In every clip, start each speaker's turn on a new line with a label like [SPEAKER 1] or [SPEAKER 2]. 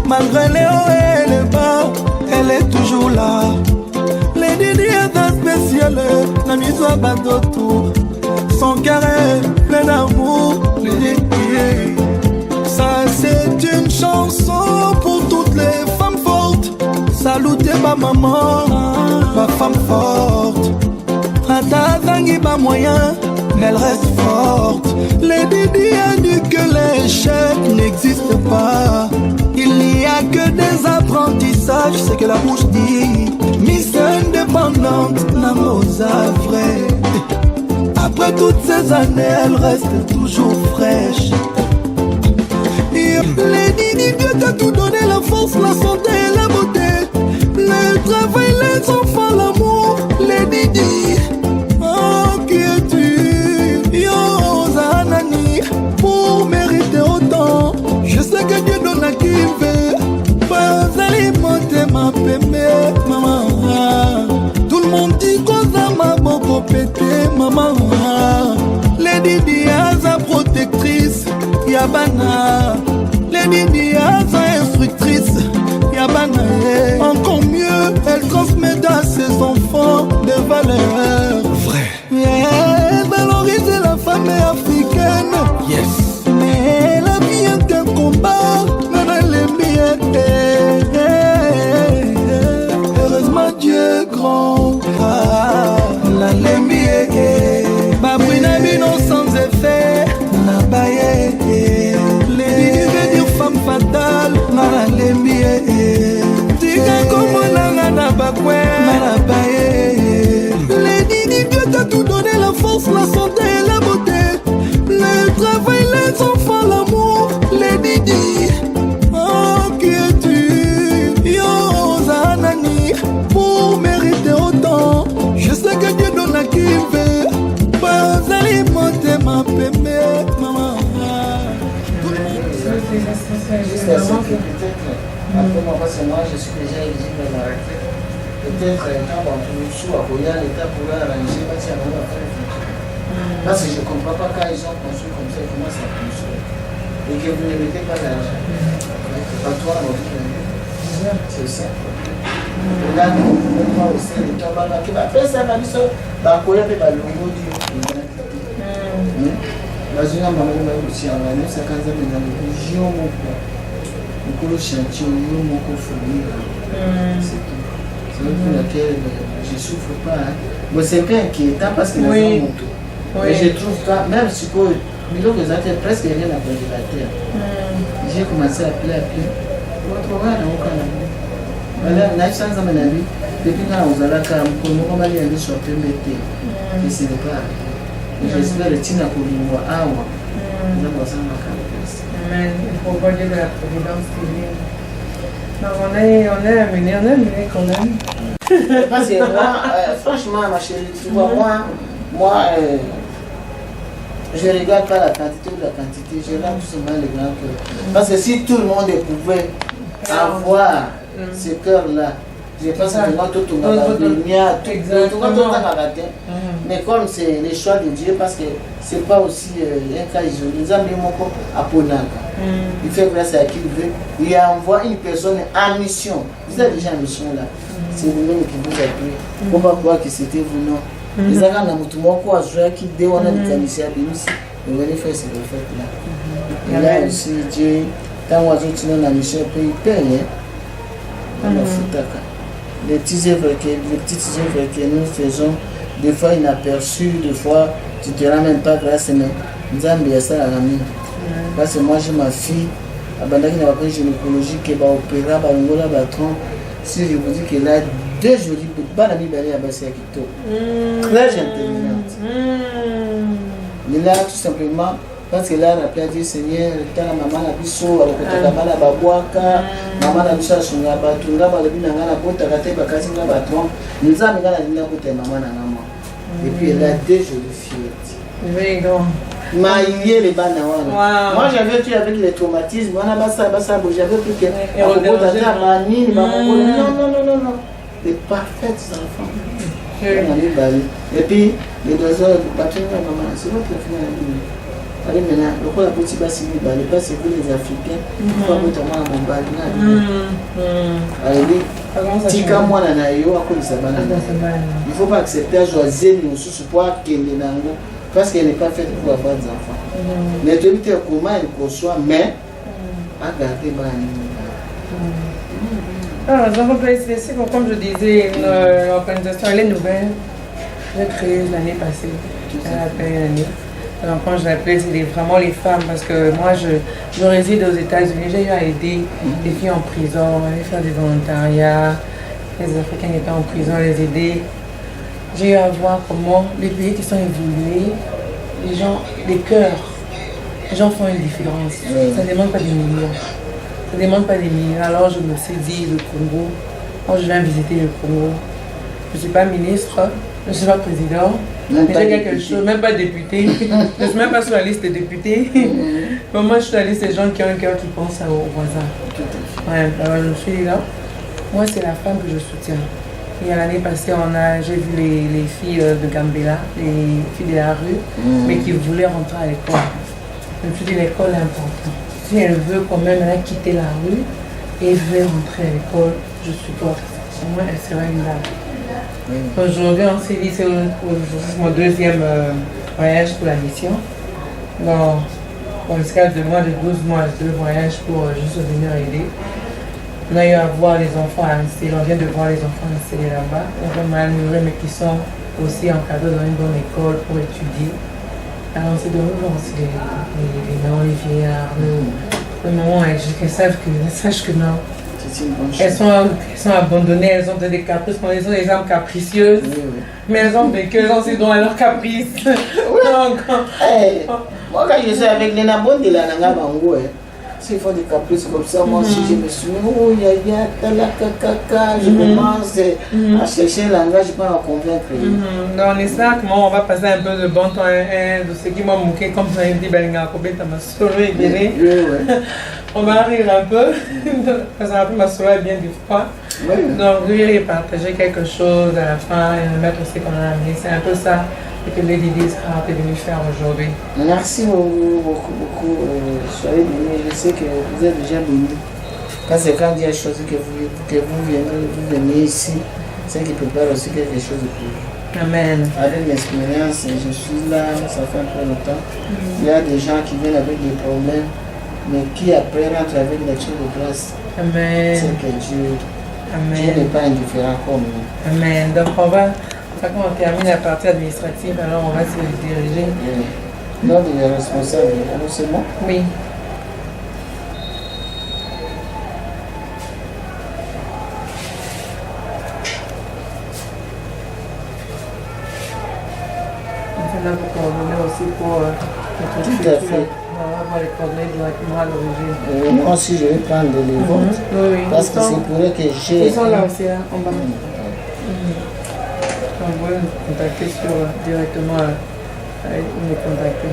[SPEAKER 1] Malgré les hauts et les bas, elle est toujours là. Les Didi est un spécial, la mise à bateau tout. Son cœur est plein d'amour, les Didi. Ça c'est une chanson pour toutes les femmes fortes. Salutez ma maman, ma femme forte. Rata Zangi pas moyen, elle reste forte. Les Didi a dit que l'échec n'existe pas. Il n'y a que des apprentissages, c'est que la bouche dit. Miss indépendante, la Mosa vraie. Après toutes ces années, elle reste toujours fraîche. Les Didi, Dieu t'a tout donné, la force, la santé et la beauté. Le travail, les enfants, l'amour, les Didi. Oh, qui es-tu? Yo, Zanani, pour mériter autant. Je sais que Dieu donne à qui il veut. Pas alimenter ma pémé, maman. Tout le monde dit qu'on a ma beaucoup pété, maman. Les Didi a sa protectrice, Yabana. Les Didi a sa instructrice, Yabana. Encore mieux, elle transmet à ses enfants des valeurs.
[SPEAKER 2] Vrai.
[SPEAKER 1] Elle valorise la femme africaine.
[SPEAKER 2] Yes.
[SPEAKER 1] Mais la vie est un combat, heureusement Dieu est grand. La lembi babouina bino sans effet. La baye les Didi veut dire femme fatale. La lembi diga comme on a na bakwe. La baye les Didi Dieu t'a tout donné, la force, la santé et la beauté. Le travail, les enfants, l'amour, les Didi. Oh, qui es-tu? Yo, Zanani, pour mériter autant. Je sais que Dieu donne à qui il veut. Pas alimenter ma pémé, maman.
[SPEAKER 3] Juste à ce que peut-être, après moi, parce que moi, je suis déjà éligible à la retraite. Peut-être, quand on trouve sous à Boya, l'État pourrait arranger, parce qu'il y a un affaire. Parce que je ne comprends pas quand ils ont construit comme ça, comment ça construit. Et que vous ne mettez pas d'argent. Pas toi, c'est ça. Et là, nous pouvons aussi les tombes qui va faire ça, la mission, va courir et va le mot du bazina maman aussi en année, ça quand même dans le région mon quoi. Beaucoup de chantier, mon conflit. C'est tout. C'est pour laquelle je ne souffre pas. Mais c'est un peu inquiétant parce que les gens tout. Mais je trouve pas, même si vous avez presque rien à faire de la terre. J'ai commencé à appeler. Votre regard n'a aucun avis. Voilà, n'a pas sans avis. Depuis quand vous allez à on va aller sur PMT. Et ce n'est pas. J'espère que tu n'as pas vu moi. Ah, moi. Nous avons ça dans la
[SPEAKER 4] Amen. Il faut voir Dieu de la providence divine. Donc on est amené quand même.
[SPEAKER 3] Parce que moi, franchement, ma chérie, tu vois, moi, je ne regarde pas la quantité ou la quantité, je regarde tout simplement le grand cœur. Parce que si tout le monde pouvait avoir ce cœur-là, je pense que tout le monde va bien. Mais comme c'est le choix de Dieu, parce que ce n'est pas aussi un cas isolé, nous avons mis mon corps à Ponaka. Il fait grâce à qui il veut. Il envoie une personne en mission. Vous êtes déjà en mission là. C'est vous-même qui vous appelez. Il ne faut pas croire que c'était vous, non. Les gens qui ont qui dès qu'on a des commissaires, ils veulent faire ce que vous faites là. Et là aussi, Dieu, quand on a une mission, il paye. Les petites œuvres que nous faisons, des fois inaperçues, des fois tu ne te rends même pas grâce, mais nous avons bien ça à la mine. Parce que moi j'ai ma fille, abandonnée dans la gynécologie qui va opérer, si je vous dis qu'elle a deux jolies bonnes amies à Bassiakito, très intelligente. Mais là, tout simplement, Parce que là, on a dit, Seigneur, le temps, maman a dit, so, alors que tu as mal à Babouaka, maman a dit, ça, je suis à Batunga, je suis à Batunga, je suis à Batunga, nous avons dit, maman a maman. Et puis elle a deux jolies fillettes.
[SPEAKER 4] Oui, donc.
[SPEAKER 3] Maïe les bananes. Moi j'avais vécu avec les traumatismes. J'avais plus que. Non. Les parfaits enfants. Et puis les deux heures, maman, c'est votre fille. Allez maintenant, le roi a petit bassin, parce que les Africains, il faut que tu aies un bon allez, tika moi na yo akolisa bana. Il faut pas accepter à choisir nous sous poids qu'elle est nango parce qu'elle n'est pas faite pour avoir des enfants. Mais tu sais comment elle conçoit mais à garder bana.
[SPEAKER 4] Alors, donc, comme je disais, l'organisation elle est nouvelle. J'ai créé l'année passée. Elle a fait une année. Alors, quand je l'appelais, c'était vraiment les femmes parce que moi, je réside aux États-Unis. J'ai eu à aider les filles en prison, aller faire des volontariats, les Africains qui étaient en prison, les aider. J'ai eu à voir comment les pays qui sont évolués, les gens, les cœurs, les gens font une différence. Ça ne demande pas des millions. Ça ne demande pas des millions. Alors, je me suis dit, le Congo, quand je viens visiter le Congo, je ne suis pas ministre, je ne suis pas président. Mais j'ai quelque chose, même pas député. Je ne suis même pas sur la liste des députés. Mais moi, je suis sur la liste des gens qui ont un cœur qui pense aux voisins. Ouais, alors je suis là. Moi, c'est la femme que je soutiens. Et l'année passée, j'ai vu les filles de Gambela, les filles de la rue, mais qui voulaient rentrer à l'école. Je me suis dit, l'école est importante. Si elle veut quand même quitter la rue et veut rentrer à l'école, je supporte. Au moins, elle sera une dame. Aujourd'hui, on s'est dit, c'est mon deuxième voyage pour la mission. Dans le cadre de moins de 12 mois, 2 voyages pour juste venir aider. On a eu à voir les enfants installés, on vient de voir les enfants installés là-bas. On va malheureux, mais qui sont aussi encadrés dans une bonne école pour étudier. Alors on s'est donné aussi les noms, les vieillards, le moment, elles sachent que non. Elles sont abandonnées, elles ont des caprices, elles ont des âmes capricieuses, mais elles ont vécu, elles ont aussi dans leurs caprices. Donc,
[SPEAKER 3] moi quand je suis avec les nabons de la Nanga Bango, s'ils font des caprices comme ça, moi aussi je me suis dit, oh yaya, kaka, je commence à chercher un langage pour en convaincre.
[SPEAKER 4] Donc on espère comment on va passer un peu de bon temps, de ce qui m'a manqué, comme ça dit, on va rire un peu, parce que ma soeur est bien du froid. Donc rire et partager quelque chose à la fin et remettre ce qu'on a amené, c'est un peu ça que Lady Discard est venue faire aujourd'hui.
[SPEAKER 3] Merci beaucoup. Soyez bénis, je sais que vous êtes déjà bénis. Parce que quand Dieu a choisi que vous venez ici, c'est qu'il prépare aussi quelque chose de plus.
[SPEAKER 4] Amen.
[SPEAKER 3] Avec l'expérience, je suis là, ça fait un peu longtemps. Il y a des gens qui viennent avec des problèmes, mais qui après rentrent avec l'action de grâce.
[SPEAKER 4] Amen.
[SPEAKER 3] C'est que Dieu n'est pas indifférent comme nous.
[SPEAKER 4] Amen. Donc quand on termine la partie administrative, alors on va se diriger.
[SPEAKER 3] Donc il est responsable, c'est bon?
[SPEAKER 4] Oui. On là pour coordonner aussi pour notre
[SPEAKER 3] structure.
[SPEAKER 4] On va les coordonner directement à l'origine.
[SPEAKER 3] Moi aussi je vais prendre les votes.
[SPEAKER 4] Oui.
[SPEAKER 3] Parce que c'est pour eux que j'ai.
[SPEAKER 4] Ils sont là aussi, là, en bas. On va nous contacter directement, nous contacter.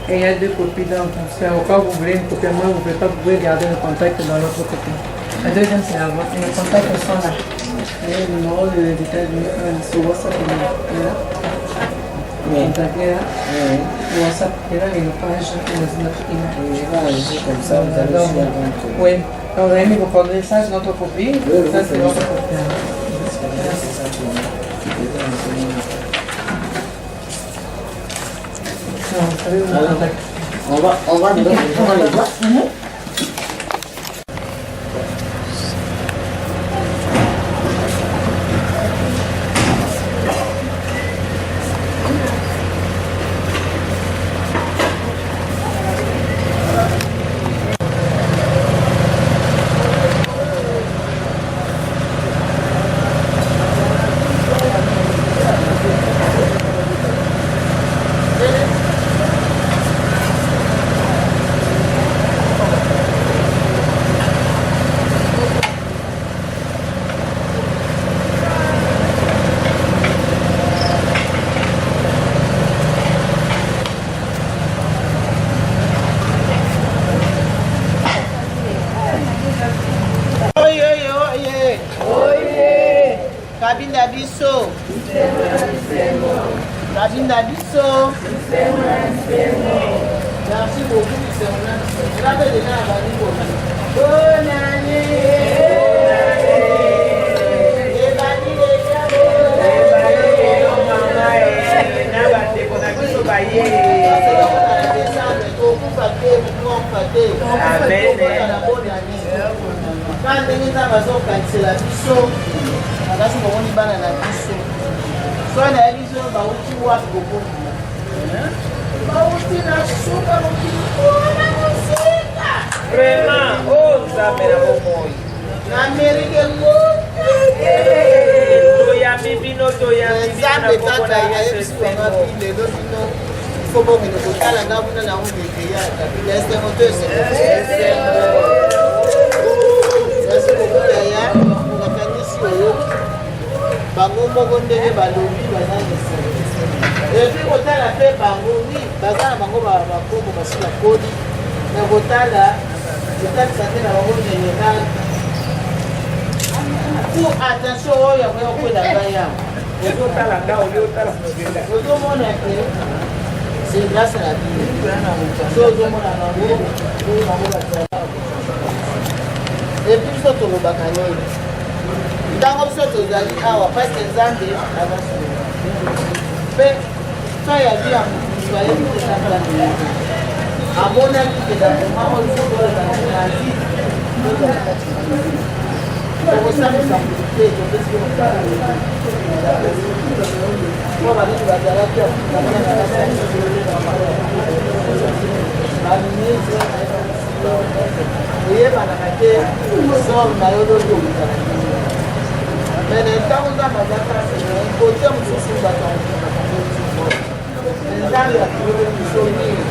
[SPEAKER 4] Et il y a 2 copies dans ton frère. Au cas où vous voulez une copie, moi, vous pouvez garder le contact dans l'autre copie. La deuxième, c'est la vôtre. Les contacts sont là. Et le numéro des États-Unis, sur WhatsApp, il est là. contacter là. WhatsApp, et là, il y a une page, notre image.
[SPEAKER 3] Je vais agir comme ça, vous allez suivre donc.
[SPEAKER 4] Oui. Donc, Rémi, vous prendrez ça, c'est notre copie.
[SPEAKER 3] Oui,
[SPEAKER 4] ça, c'est notre copie.
[SPEAKER 3] On va nous donner les doigts.
[SPEAKER 2] Kabinda biso. Kabinda biso. Merci beaucoup, monsieur. On a déjà bonne année. Quand ndenge nzambe azokanisela biso nakasi komoni bana na biso soki nayebi biso bauti wapi kokokuna bauti na suka mokili mpona mosika
[SPEAKER 5] vraiment o nzambe na bomoi
[SPEAKER 2] na amerike kote
[SPEAKER 5] toyambi bino toyambi bino na bongo na yesu
[SPEAKER 2] lelo bino fo bokende kotala nga kuna na ungekeya esengo to esengo bakanisi oyo bango moko ndenge balobi baza nisa epi kotala mpe bango wi baza na bango bakombo basila kodi na kotala kotalisa te na bango général pour attention oyo yango yakokwela ngai yawo
[SPEAKER 5] ozotala nga oliotala
[SPEAKER 2] ozomona te c'est grâce à la Bible so ozomona bango oyo bango bazala epuis biso tolobaka nini ntango biso tozali awa parceke nzambe azasolo mpe so yabi ya mokusu ayebi tesakala milaka amonaki kedamomamo lisokolozanasi tokosambisa te topesi po banini bazalaki baministre oyebanaka te sor na yo lolokutana mene ntango nzambe azakasi kote mosusu bato nzambe akilole biso nini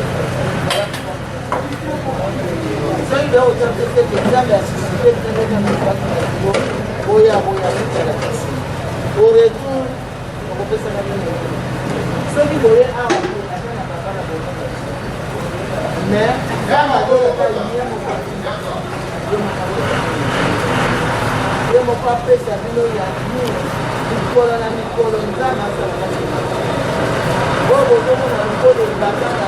[SPEAKER 2] soki be otatete nzambe asisite tenekanaakibo boya kutala biso oretour okopesaka bino soki boye awa ata na papa na bomo mais kama toyoka ye moko apesa bino ya nini mikolo na mikolo nzambe asalaka oyo bozomona mikolo ebakaka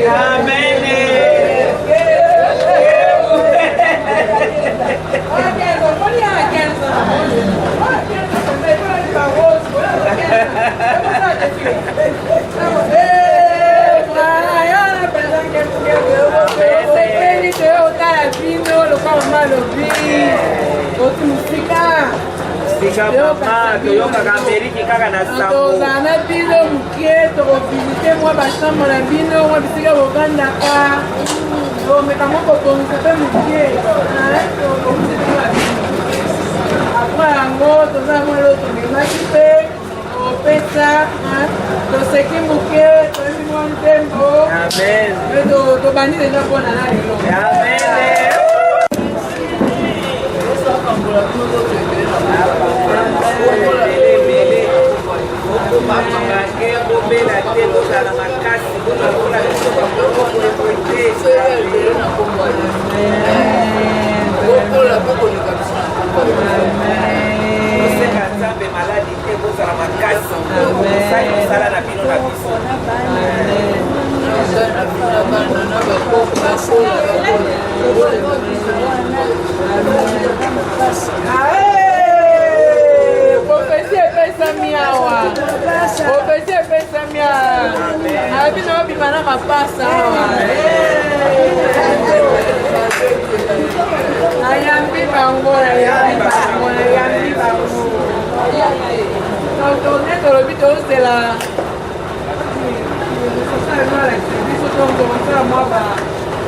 [SPEAKER 4] Amen.
[SPEAKER 5] mama toyokaka Ameriki kaka na sango
[SPEAKER 4] tozala bino moke tokovisite mwa bachambre na bino mwa bisika bokandaka tomeka moko tongisa mpe moke apres yango tozala mwa elo tomemaki mpe opesa toseki moke toyebi mwa ntembo mpe tobandi deja mpona na lelo Profesia epesami awa profesia epesami awa bino obima na mapasa awa nayambi bango tourne tolobi tozela biso tokosala mwa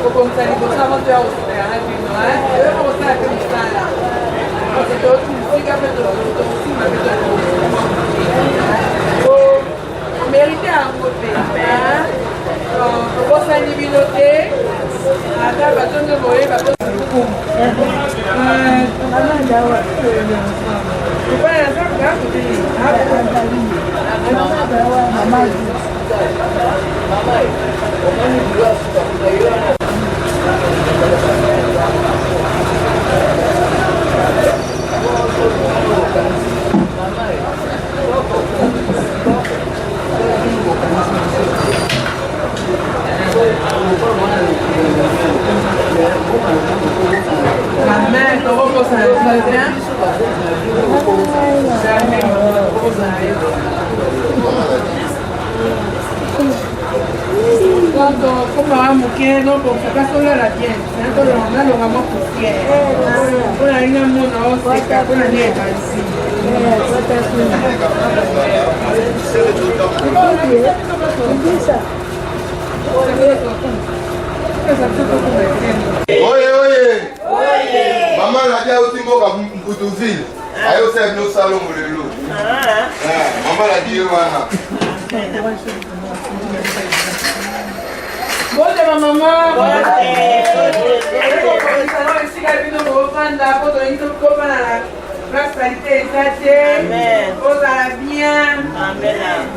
[SPEAKER 4] kokongisa liboso amo toya kosepela na bino oyeba kosala mpe mosala totusika mpe tosima mpe omerite yango mpe tokosani bino te ata batonde boyeba Como vamos que no porque acaso la bien, tanto lo mandamos vamos porque por ahí no no se está con la nieta sí.
[SPEAKER 6] Oye. Maman la dia utimbo ka Mputu-ville. Ayo serve no salon mulelo. Maman la dia wana.
[SPEAKER 4] Bonne maman. La qualité Amen. Vous allez bien. Amen.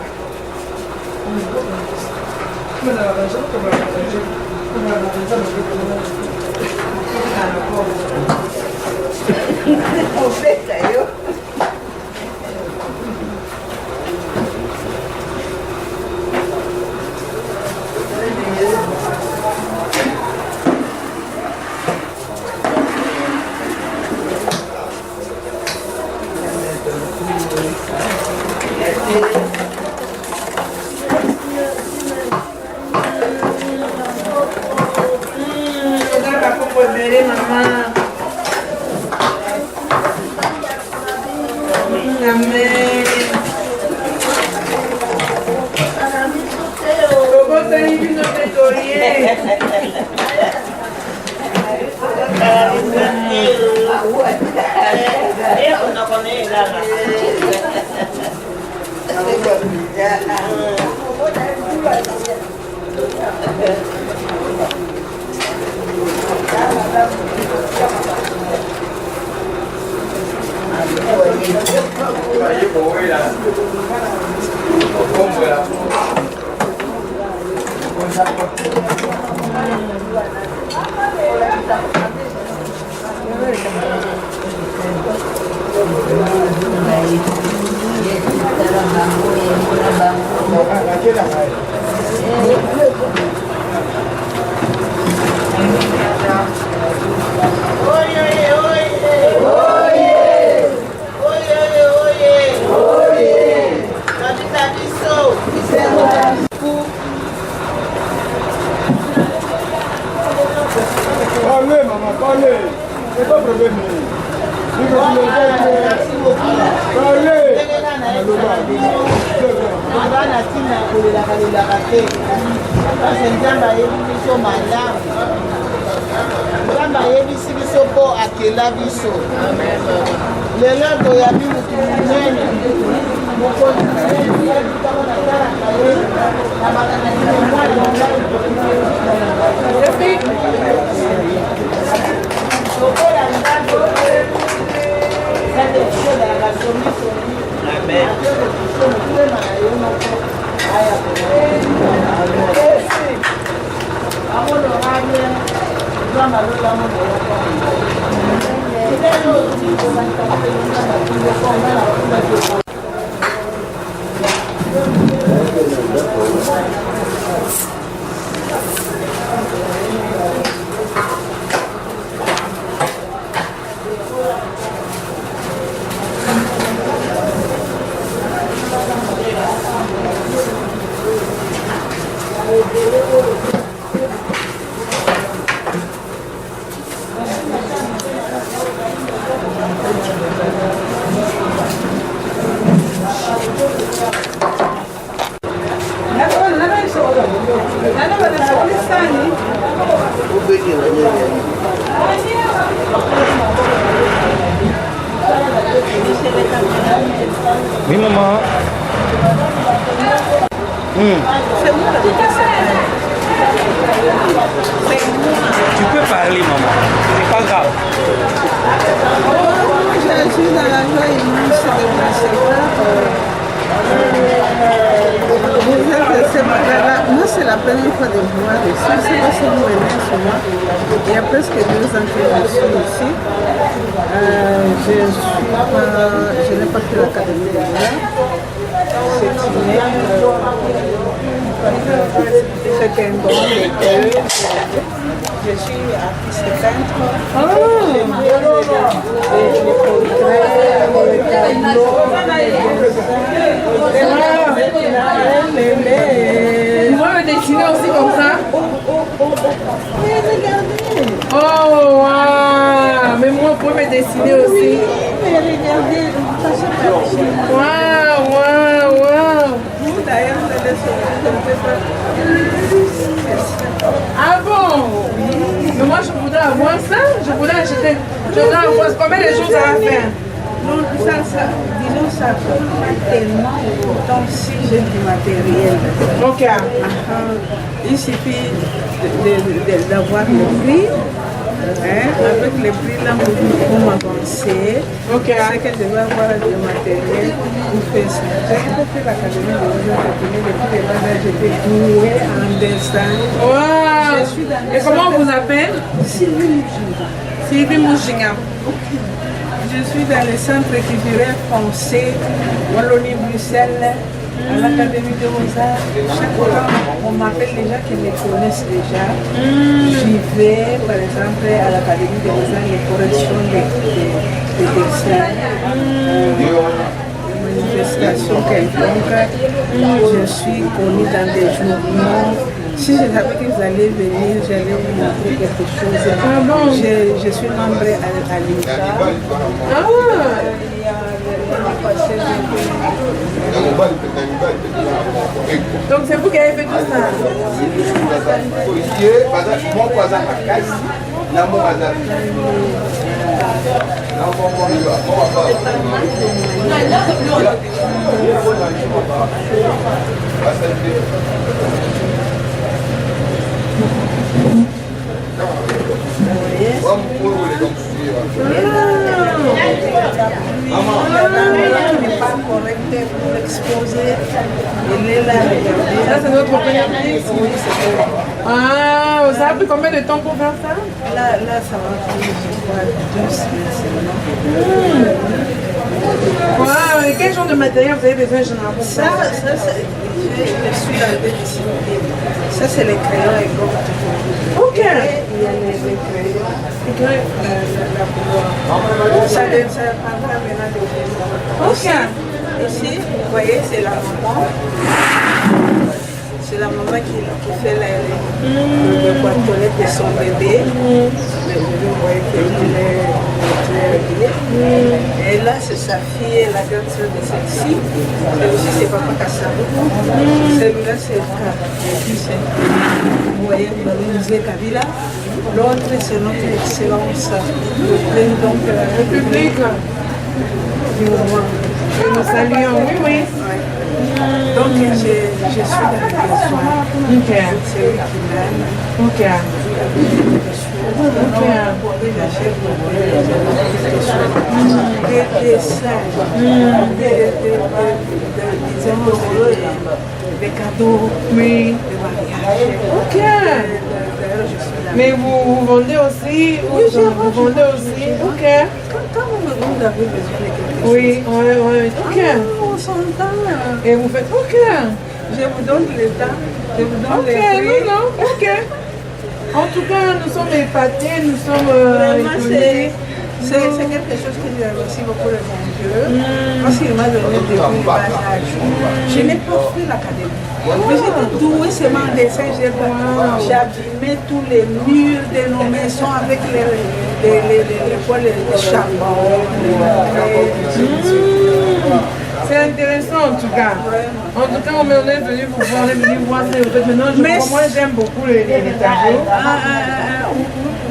[SPEAKER 2] na ntina kolelaka te parce nzambe ayebi biso malamu nzambe ayebisi biso mpo akela biso lelo toyabi motu monene mokonzi monene natalaka ye na makanisi mwana lokola nzambe ezalaka somisoni Amen.
[SPEAKER 7] Oui, maman. Tu peux parler, maman. C'est pas grave.
[SPEAKER 8] Je suis dans la joie immense de recevoir. Moi, c'est la première fois de voir ici. C'est parce que vous venez souvent. Il y a presque 2 ans que je suis ici. Je n'ai pas fait l'académie de l'art. C'est un grand lecteur. Je suis artiste peintre.
[SPEAKER 4] Moi, me dessiner aussi comme ça. Oh, wow. Mais moi, vous pouvez me dessiner aussi.
[SPEAKER 8] Mais regardez,
[SPEAKER 4] Waouh, waouh, waouh.
[SPEAKER 8] d'ailleurs,
[SPEAKER 4] Ah bon? Mais moi, je voudrais avoir ça. Je voudrais acheter. Je voudrais avoir combien de jours ça va faire?
[SPEAKER 8] non, disons ça prend pas tellement longtemps si j'ai du matériel.
[SPEAKER 4] Ok.
[SPEAKER 8] Il suffit d'avoir le prix. Avec les prix là, vous m'avancez.
[SPEAKER 4] Ok.
[SPEAKER 8] C'est que je vais avoir du matériel pour faire ça. J'ai fait l'académie de l'art, j'étais douée en dessin.
[SPEAKER 4] Wow.
[SPEAKER 8] Je suis dans
[SPEAKER 4] Et comment on vous appelle?
[SPEAKER 8] Sylvie
[SPEAKER 4] Mujinga.
[SPEAKER 8] Je suis dans le centre culturel français, Wallonie-Bruxelles, à l'Académie de Beaux-Arts. Chaque fois, on m'appelle les gens qui me connaissent déjà. J'y vais, par exemple, à l'Académie de Beaux-Arts, les corrections des dessins, manifestations quelconques. Je suis connue dans des journaux. Si je savais que vous allez venir, j'allais vous montrer quelque chose.
[SPEAKER 4] Ah bon?
[SPEAKER 8] Je suis membre à l'INCA.
[SPEAKER 4] Ah. Donc c'est vous qui avez fait tout ça?
[SPEAKER 8] N'est pas correct pour exposer. Il est là, regardez.
[SPEAKER 4] Ça c'est notre première pièce. Ah, ça a pris combien de temps pour faire ça?
[SPEAKER 8] Là, ça va prendre, je crois, 2 semaines seulement.
[SPEAKER 4] Wow, et quel genre de matériel vous avez besoin généralement?
[SPEAKER 8] Ça, je suis dans le dessiner. Ça, c'est les crayons et gomme.
[SPEAKER 4] Ok.
[SPEAKER 8] Et il y a les crayons. La couleur. Ça prendra maintenant des crayons.
[SPEAKER 4] Ok.
[SPEAKER 8] Ici, vous voyez, c'est la maman. C'est la maman qui fait le toilette de son bébé. Je voyais qu'elle est habillée. Et là, c'est sa fille, la grande soeur de celle-ci. Celle aussi, c'est Papa Kassabou. Celui-là, c'est le fils. Vous voyez, vous avez musée Kabila. L'autre, c'est notre excellence, le président de la République du Rwanda.
[SPEAKER 4] Nous saluons, oui, oui.
[SPEAKER 8] Donc, je suis dans les besoins.
[SPEAKER 4] Ok.
[SPEAKER 8] C'est eux qui m'aiment.
[SPEAKER 4] Ok.
[SPEAKER 8] Des dessins, des amoureux, des cadeaux,
[SPEAKER 4] Oui.
[SPEAKER 8] des mariages.
[SPEAKER 4] Ok.
[SPEAKER 8] D'ailleurs, je suis là.
[SPEAKER 4] Mais vous vendez aussi vous vendez aussi. Ok.
[SPEAKER 8] Quand on me demande d'avoir besoin de quelque chose,
[SPEAKER 4] Oui, oui, oui. Ok.
[SPEAKER 8] on s'entend.
[SPEAKER 4] Et vous faites ok.
[SPEAKER 8] Je vous donne le temps, je vous donne
[SPEAKER 4] Ok,
[SPEAKER 8] les prix.
[SPEAKER 4] non, non, ok. En tout cas, nous sommes épatés, nous sommes
[SPEAKER 8] Vraiment,
[SPEAKER 4] étonnés.
[SPEAKER 8] c'est quelque chose que je remercie beaucoup le bon Dieu. Parce qu'il m'a donné depuis le bas âge. Je n'ai pas fait l'académie. Mais j'étais douée seulement en dessin. J'ai abîmé tous les murs de nos maisons avec les charbon.
[SPEAKER 4] C'est intéressant en tout cas. En tout cas, on est venu vous voir, on est venu voir ces photos. Maintenant, moi j'aime beaucoup les tableaux.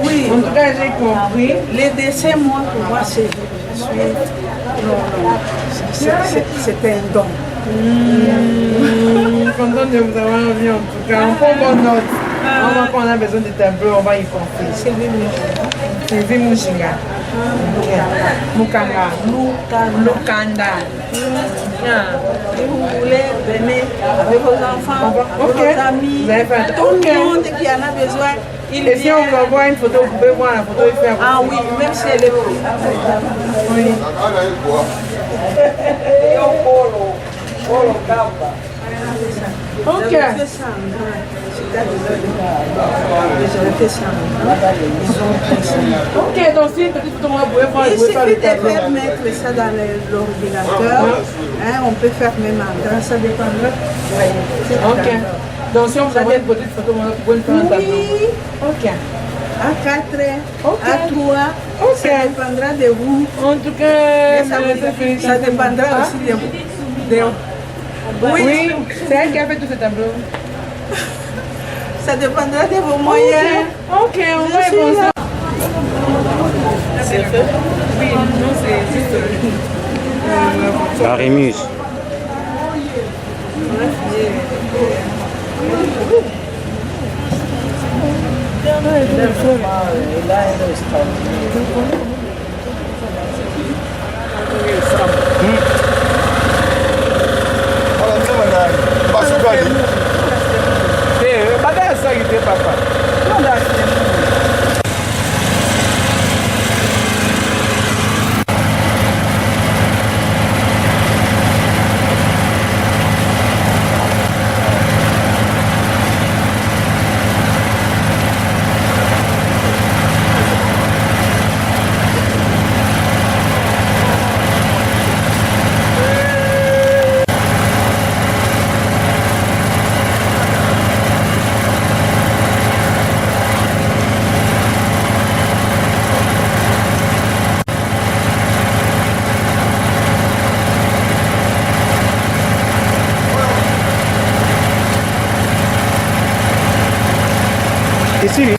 [SPEAKER 8] Oui.
[SPEAKER 4] En tout cas, j'ai compris.
[SPEAKER 8] Les dessins, moi, pour moi, c'est un don.
[SPEAKER 4] Content de vous avoir vu en tout cas. On prend bonne note. Quand on a besoin de tableaux, on va y penser. C'est Vimushinga. Mukanga. Lukanda.
[SPEAKER 8] Si vous voulez, venez avec vos enfants, avec vos amis,
[SPEAKER 4] Vous avez fait
[SPEAKER 8] tout le monde qui en a besoin. Il
[SPEAKER 4] Et si on
[SPEAKER 8] vient.
[SPEAKER 4] vous envoie une photo, vous pouvez voir la photo et faire.
[SPEAKER 8] Ah oui, même si elle est prise.
[SPEAKER 4] Oui. Ok.
[SPEAKER 8] J'avais fait ça en grand. J'étais à j'avais fait ça en grand. Ils ont pris ça.
[SPEAKER 4] Ok, donc si une petite photo, vous pouvez voir,
[SPEAKER 8] Il
[SPEAKER 4] vous pouvez faire
[SPEAKER 8] suffit
[SPEAKER 4] le
[SPEAKER 8] de
[SPEAKER 4] tableau.
[SPEAKER 8] faire mettre ça dans l'ordinateur. Hein, on peut faire même en grand, ça dépendra.
[SPEAKER 4] Ok. Donc si on vous envoie une petite photo, vous pouvez faire un tableau.
[SPEAKER 8] Oui,
[SPEAKER 4] Ok.
[SPEAKER 8] à 4,
[SPEAKER 4] Ok.
[SPEAKER 8] à 3,
[SPEAKER 4] Ok.
[SPEAKER 8] ça dépendra de vous.
[SPEAKER 4] En tout cas,
[SPEAKER 8] Et ça dépendra aussi de vous.
[SPEAKER 4] Oui, c'est elle qui a fait tous ces tableaux.
[SPEAKER 8] Ça dépendra de vos moyens.
[SPEAKER 4] Ok, on va y
[SPEAKER 8] suis
[SPEAKER 4] penser.
[SPEAKER 8] là.
[SPEAKER 4] C'est fait? Oui, non, c'est juste.
[SPEAKER 7] La Rémus.
[SPEAKER 6] Baadaye sasa hivi papa.
[SPEAKER 7] Ici.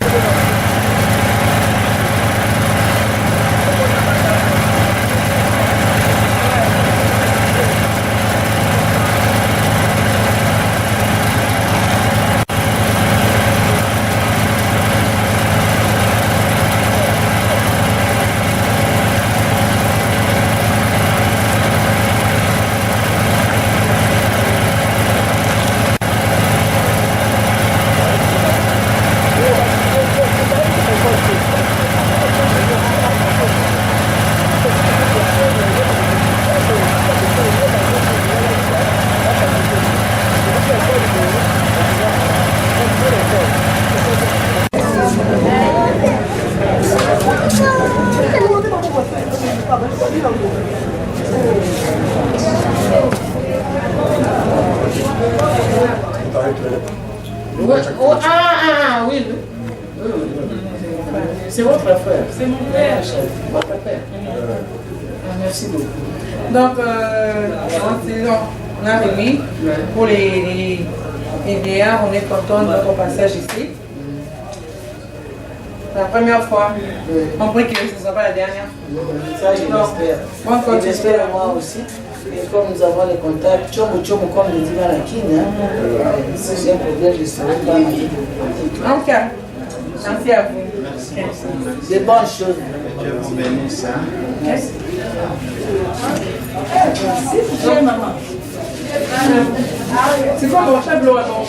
[SPEAKER 3] C'est votre frère?
[SPEAKER 4] C'est mon frère.
[SPEAKER 3] Votre père? Ah, merci beaucoup.
[SPEAKER 4] Donc, on a remis pour les vieillards, on est content de notre passage ici. La première fois, on prie que ce ne soit pas la dernière.
[SPEAKER 3] Ça, je l'espère. J'espère moi aussi. Et comme nous avons les contacts, comme le dit à la Kine, si j'ai un problème, je ne serai pas mal.
[SPEAKER 4] En tout cas, merci à vous.
[SPEAKER 3] Merci. Des bonnes choses.
[SPEAKER 6] Dieu vous bénisse.
[SPEAKER 3] Merci.
[SPEAKER 4] Merci, maman. C'est quoi mon tableau à mon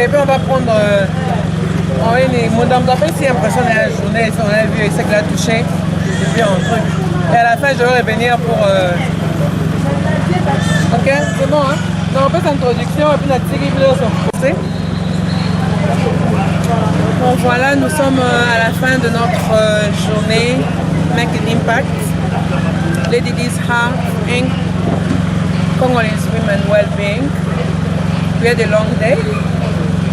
[SPEAKER 4] et puis on va prendre Madame Tapé si impressionné la journée, on a vu, c'est qu'elle a touché, et puis un truc. Et à la fin, je vais revenir pour... Ok, c'est bon, hein? Donc on fait cette introduction, et puis la petite vidéo sont poussées. Bon, voilà, nous sommes à la fin de notre journée Make an Impact. Ladies Heart Inc. Congolese Women Wellbeing. We had a long day.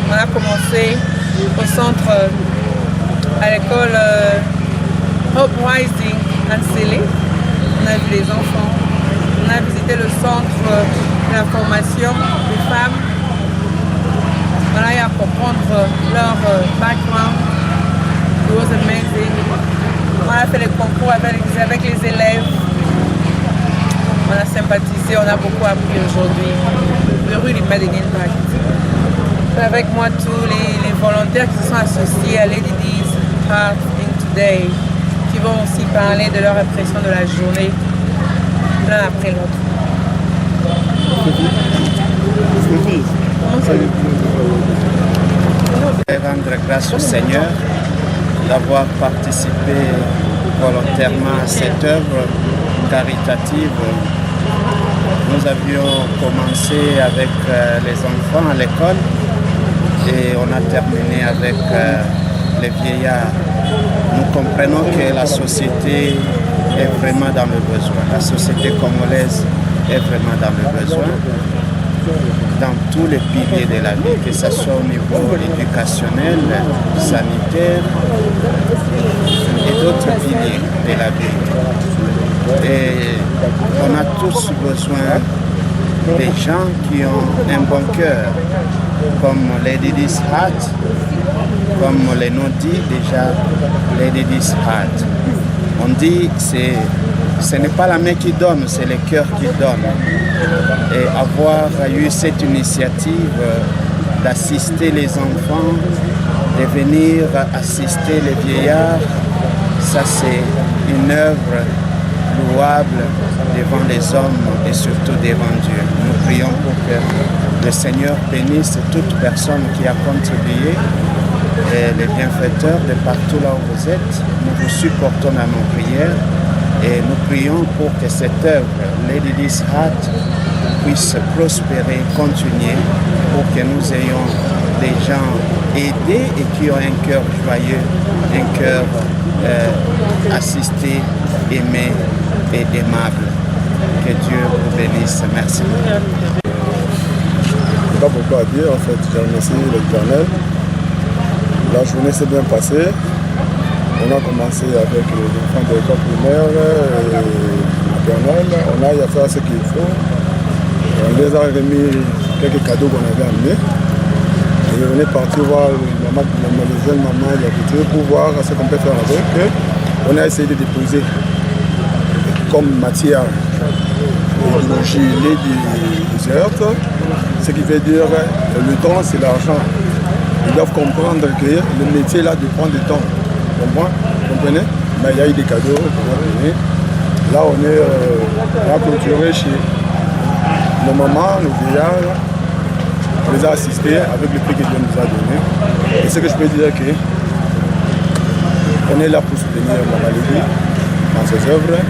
[SPEAKER 4] On a commencé au centre, à l'école Hope Rising à Nsélé. On a vu les enfants. On a visité le centre de la formation des femmes. On a eu à comprendre leur background. It was amazing. On a fait les concours avec les élèves. On a sympathisé, on a beaucoup appris aujourd'hui. Le rue du Made in Impact. Avec moi tous les volontaires qui se sont associés à Lady D's Heart in Today, qui vont aussi parler de leur impression de la journée, l'un après l'autre.
[SPEAKER 9] Et rendre grâce au Seigneur d'avoir participé volontairement à cette œuvre caritative. Nous avions commencé avec les enfants à l'école et on a terminé avec les vieillards. Nous comprenons que la société est vraiment dans le besoin. La société congolaise est vraiment dans le besoin dans tous les piliers de la vie, que ce soit au niveau éducationnel, sanitaire et d'autres piliers de la vie. Et on a tous besoin des gens qui ont un bon cœur, comme Lady D's Heart, comme le nom dit déjà, Lady D's Heart. On dit que ce n'est pas la main qui donne, c'est le cœur qui donne. Et avoir eu cette initiative d'assister les enfants, de venir assister les vieillards, ça c'est une œuvre louable devant les hommes et surtout devant Dieu. Nous prions pour que le Seigneur bénisse toute personne qui a contribué, et les bienfaiteurs de partout là où vous êtes. Nous vous supportons dans nos prières et nous prions pour que cette œuvre, Lady D's Heart, puisse prospérer, continuer, pour que nous ayons des gens aidés et qui ont un cœur joyeux, un cœur assisté, aimé et aimable. Que Dieu vous bénisse. Merci beaucoup.
[SPEAKER 10] Je n'ai pas beaucoup à dire, en fait. Je remercie l'Éternel. La journée s'est bien passée. On a commencé avec les enfants de l'école primaire et maternelle. On a eu à faire ce qu'il faut. On les a remis quelques cadeaux qu'on avait amenés. Et on est parti voir les jeunes mamans d'habitude pour voir ce qu'on peut faire avec. On a essayé de déposer comme matière le gilet du désert, ce qui veut dire le temps c'est l'argent. Ils doivent comprendre que le métier là dépend du temps. Vous comprenez? Mais il y a eu des cadeaux qu'on a donnés. Là on a clôturé chez nos mamans, nos vieillards. On les a assistés avec le prix que Dieu nous a donné. Et ce que je peux dire que on est là pour soutenir Maman Lady dans ses œuvres.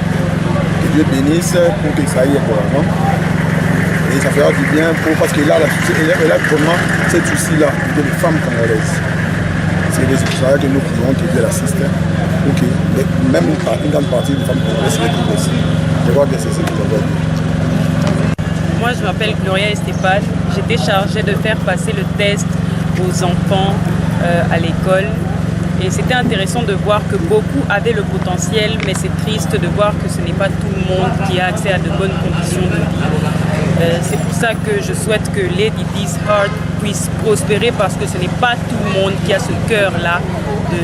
[SPEAKER 10] Que Dieu bénisse pour que ça aille pour l'avant. Et ça fera du bien parce qu'il a vraiment cette souci-là de les femmes congolaises. C'est pour ça que nous prions que Dieu l'assiste. Pour que même une grande partie des femmes congolaises se retrouvent aussi. Je crois que c'est ce que je veux dire.
[SPEAKER 11] Moi, je m'appelle Gloria Estépane. J'étais chargée de faire passer le test aux enfants à l'école. Et c'était intéressant de voir que beaucoup avaient le potentiel, mais c'est triste de voir que ce n'est pas tout le monde qui a accès à de bonnes conditions de vie. C'est pour ça que je souhaite que Lady D's Heart puisse prospérer, parce que ce n'est pas tout le monde qui a ce cœur-là de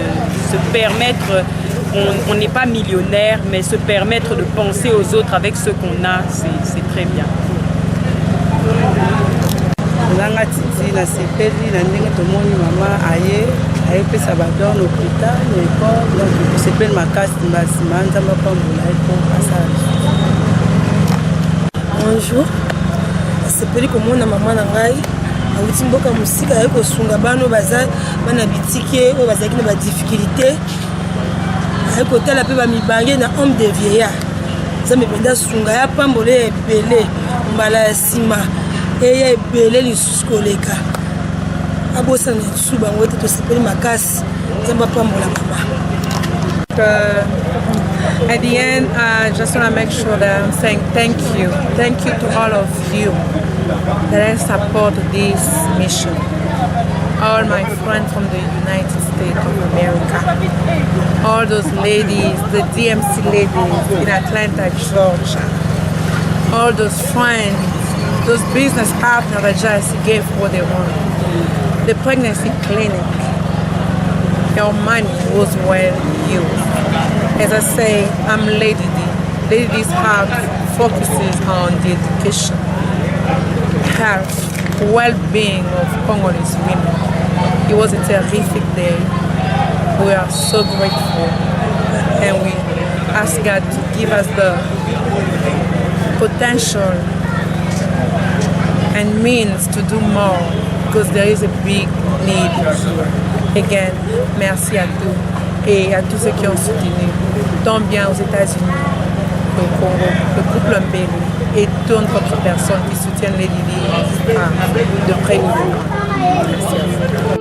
[SPEAKER 11] se permettre, on n'est pas millionnaire, mais se permettre de penser aux autres avec ce qu'on a, c'est très bien.
[SPEAKER 12] Nanga titi na sepeli na ndenge tomoni mama aye ayepesa bador na hôpital na école donc sepeli makasi mbasima nzambe apambola ye mpo asala.
[SPEAKER 13] Bonjour, sepeli komona mama na ngai awuti mboka mosika aye kosunga bana baza bana bitike oyo bazalaki na badifficulté aye kotala mpe bamibange na homme de vieillard nzambe mpenza asunga ye apambola ye ebele mbala ya nsima eya ebele lisusu koleka abosana na lisusu bango ete tosepeli makasi nzambe apambola mama.
[SPEAKER 4] At the end, I just want to make sure that I'm saying thank you. Thank you to all of you that support this mission. All my friends from the United States of America. All those ladies, the DMC ladies in Atlanta, Georgia. All those friends, those business partners that just gave what they want. The pregnancy clinic, your money was well used. As I say, I'm Lady D. Lady D's heart focuses on the education, health, well-being of Congolese women. It was a terrific day. We are so grateful, and we ask God to give us the potential and means to do more, because there is a big need here. Again, merci à tous et à tous ceux qui ont soutenu, tant bien aux États-Unis, au Congo, le couple Mbele et toutes autres personnes qui soutiennent les Lili de près ou de loin. Merci à vous.